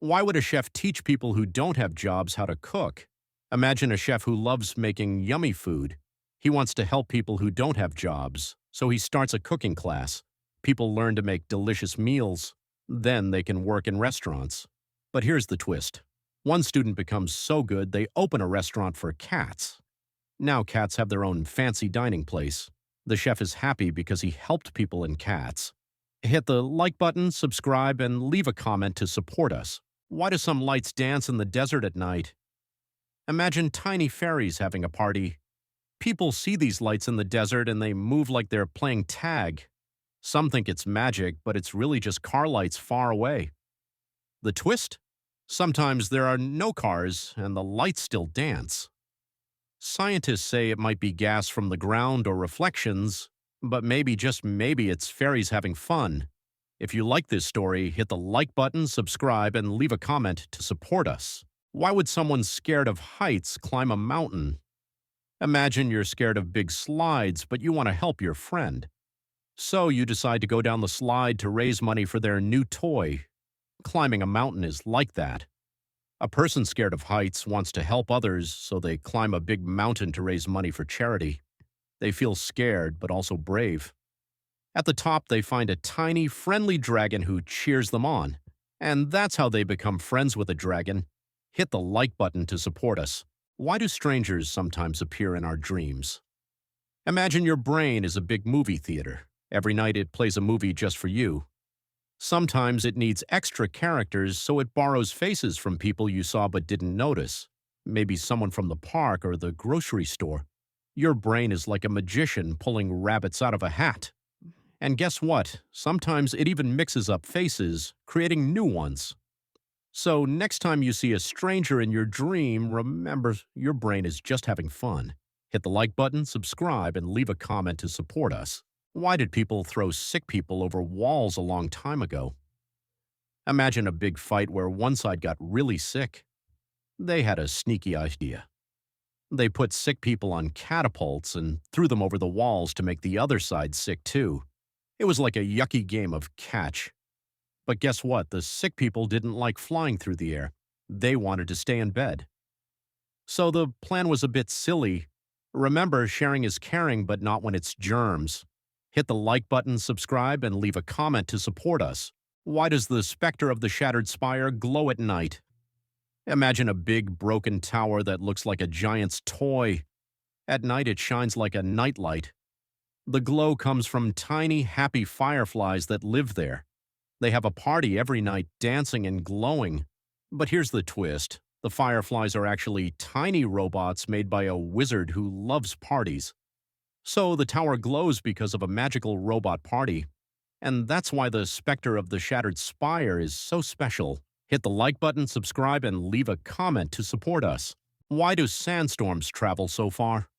Why would a chef teach people who don't have jobs how to cook? Imagine a chef who loves making yummy food. He wants to help people who don't have jobs, so he starts a cooking class. People learn to make delicious meals. Then they can work in restaurants. But here's the twist. One student becomes so good they open a restaurant for cats. Now cats have their own fancy dining place. The chef is happy because he helped people and cats. Hit the like button, subscribe, and leave a comment to support us. Why do some lights dance in the desert at night? Imagine tiny fairies having a party. People see these lights in the desert and they move like they're playing tag. Some think it's magic, but it's really just car lights far away. The twist? Sometimes there are no cars and the lights still dance. Scientists say it might be gas from the ground or reflections, but maybe, just maybe, it's fairies having fun. If you like this story, hit the like button, subscribe, and leave a comment to support us. Why would someone scared of heights climb a mountain? Imagine you're scared of big slides, but you want to help your friend. So you decide to go down the slide to raise money for their new toy. Climbing a mountain is like that. A person scared of heights wants to help others, so they climb a big mountain to raise money for charity. They feel scared, but also brave. At the top, they find a tiny, friendly dragon who cheers them on. And that's how they become friends with a dragon. Hit the like button to support us. Why do strangers sometimes appear in our dreams? Imagine your brain is a big movie theater. Every night it plays a movie just for you. Sometimes it needs extra characters, so it borrows faces from people you saw but didn't notice. Maybe someone from the park or the grocery store. Your brain is like a magician pulling rabbits out of a hat. And guess what? Sometimes it even mixes up faces, creating new ones. So next time you see a stranger in your dream, remember your brain is just having fun. Hit the like button, subscribe, and leave a comment to support us. Why did people throw sick people over walls a long time ago? Imagine a big fight where one side got really sick. They had a sneaky idea. They put sick people on catapults and threw them over the walls to make the other side sick too. It was like a yucky game of catch. But guess what? The sick people didn't like flying through the air. They wanted to stay in bed. So the plan was a bit silly. Remember, sharing is caring, but not when it's germs. Hit the like button, subscribe, and leave a comment to support us. Why does the specter of the shattered spire glow at night? Imagine a big broken tower that looks like a giant's toy. At night it shines like a nightlight. The glow comes from tiny, happy fireflies that live there. They have a party every night, dancing and glowing. But here's the twist. The fireflies are actually tiny robots made by a wizard who loves parties. So the tower glows because of a magical robot party. And that's why the specter of the shattered spire is so special. Hit the like button, subscribe, and leave a comment to support us. Why do sandstorms travel so far?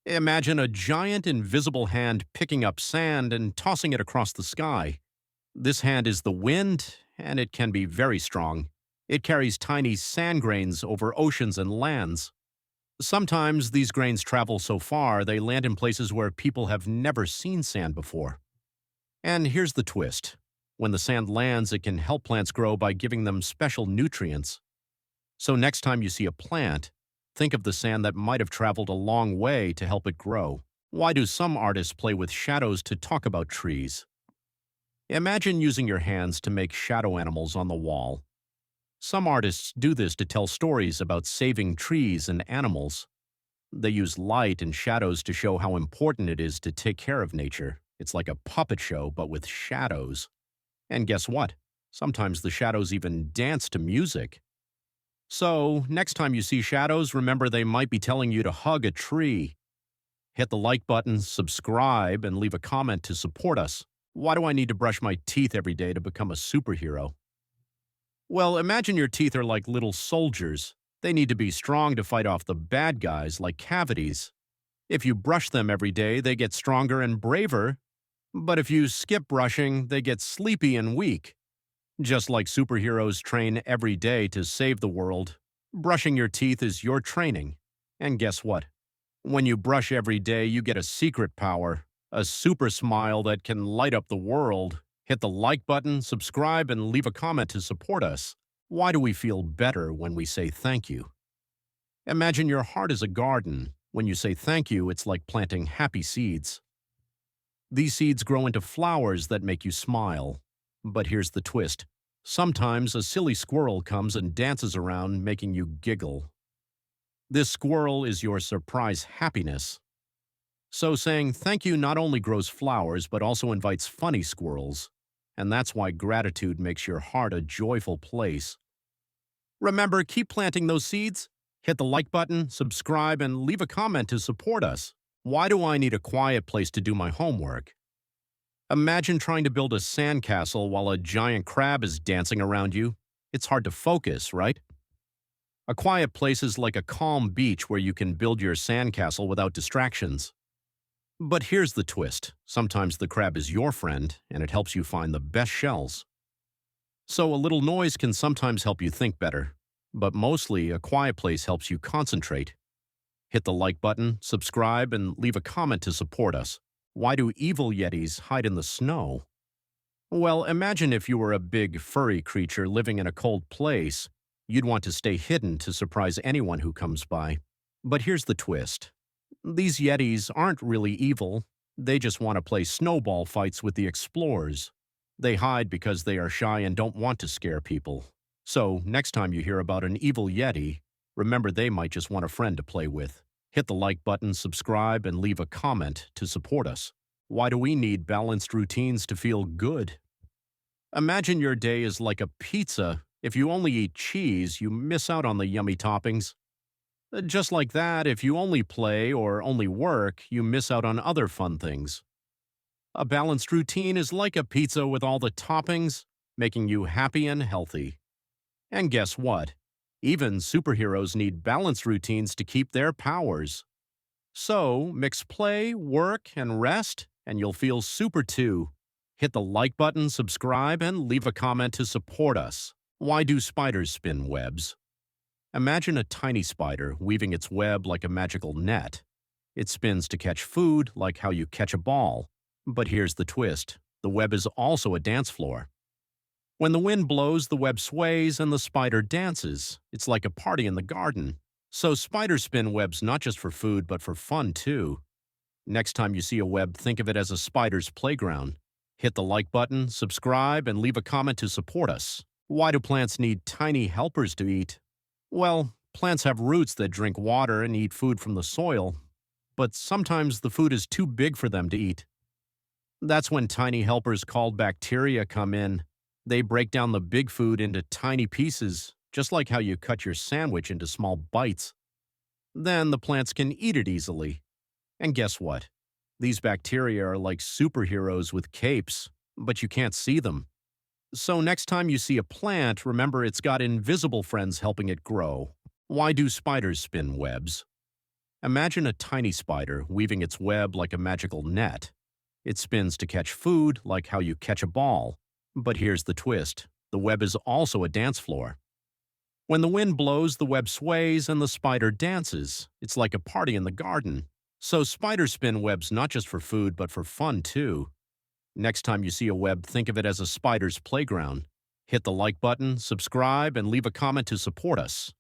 Imagine a giant invisible hand picking up sand and tossing it across the sky. This hand is the wind, and it can be very strong. It carries tiny sand grains over oceans and lands. Sometimes these grains travel so far they land in places where people have never seen sand before. And here's the twist. When the sand lands, it can help plants grow by giving them special nutrients. So next time you see a plant, think of the sand that might have traveled a long way to help it grow. Why do some artists play with shadows to talk about trees? Imagine using your hands to make shadow animals on the wall. Some artists do this to tell stories about saving trees and animals. They use light and shadows to show how important it is to take care of nature. It's like a puppet show, but with shadows. And guess what? Sometimes the shadows even dance to music. So, next time you see shadows, remember they might be telling you to hug a tree. Hit the like button, subscribe, and leave a comment to support us. Why do I need to brush my teeth every day to become a superhero? Well, imagine your teeth are like little soldiers. They need to be strong to fight off the bad guys like cavities. If you brush them every day, they get stronger and braver. But if you skip brushing, they get sleepy and weak. Just like superheroes train every day to save the world, brushing your teeth is your training. And guess what? When you brush every day, you get a secret power, a super smile that can light up the world. Hit the like button, subscribe, and leave a comment to support us. Why do we feel better when we say thank you? Imagine your heart is a garden. When you say thank you, it's like planting happy seeds. These seeds grow into flowers that make you smile. But here's the twist. Sometimes a silly squirrel comes and dances around, making you giggle. This squirrel is your surprise happiness. So saying thank you not only grows flowers, but also invites funny squirrels. And that's why gratitude makes your heart a joyful place. Remember, keep planting those seeds. Hit the like button, subscribe, and leave a comment to support us. Why do I need a quiet place to do my homework? Imagine trying to build a sandcastle while a giant crab is dancing around you. It's hard to focus, right? A quiet place is like a calm beach where you can build your sandcastle without distractions. But here's the twist. Sometimes the crab is your friend, and it helps you find the best shells. So a little noise can sometimes help you think better. But mostly, a quiet place helps you concentrate. Hit the like button, subscribe, and leave a comment to support us. Why do evil yetis hide in the snow? Well, imagine if you were a big, furry creature living in a cold place. You'd want to stay hidden to surprise anyone who comes by. But here's the twist. These yetis aren't really evil. They just want to play snowball fights with the explorers. They hide because they are shy and don't want to scare people. So, next time you hear about an evil yeti, remember they might just want a friend to play with. Hit the like button, subscribe, and leave a comment to support us. Why do we need balanced routines to feel good? Imagine your day is like a pizza. If you only eat cheese, you miss out on the yummy toppings. Just like that, if you only play or only work, you miss out on other fun things. A balanced routine is like a pizza with all the toppings, making you happy and healthy. And guess what? Even superheroes need balanced routines to keep their powers. So, mix play, work, and rest, and you'll feel super too. Hit the like button, subscribe, and leave a comment to support us. Why do spiders spin webs? Imagine a tiny spider weaving its web like a magical net. It spins to catch food, like how you catch a ball. But here's the twist. The web is also a dance floor. When the wind blows, the web sways and the spider dances. It's like a party in the garden. So spiders spin webs not just for food, but for fun too. Next time you see a web, think of it as a spider's playground. Hit the like button, subscribe, and leave a comment to support us. Why do plants need tiny helpers to eat? Well, plants have roots that drink water and eat food from the soil, but sometimes the food is too big for them to eat. That's when tiny helpers called bacteria come in. They break down the big food into tiny pieces, just like how you cut your sandwich into small bites. Then the plants can eat it easily. And guess what? These bacteria are like superheroes with capes, but you can't see them. So next time you see a plant, remember it's got invisible friends helping it grow. Why do spiders spin webs? Imagine a tiny spider weaving its web like a magical net. It spins to catch food, like how you catch a ball. But here's the twist. The web is also a dance floor. When the wind blows, the web sways and the spider dances. It's like a party in the garden. So spiders spin webs not just for food, but for fun too. Next time you see a web, think of it as a spider's playground. Hit the like button, subscribe, and leave a comment to support us.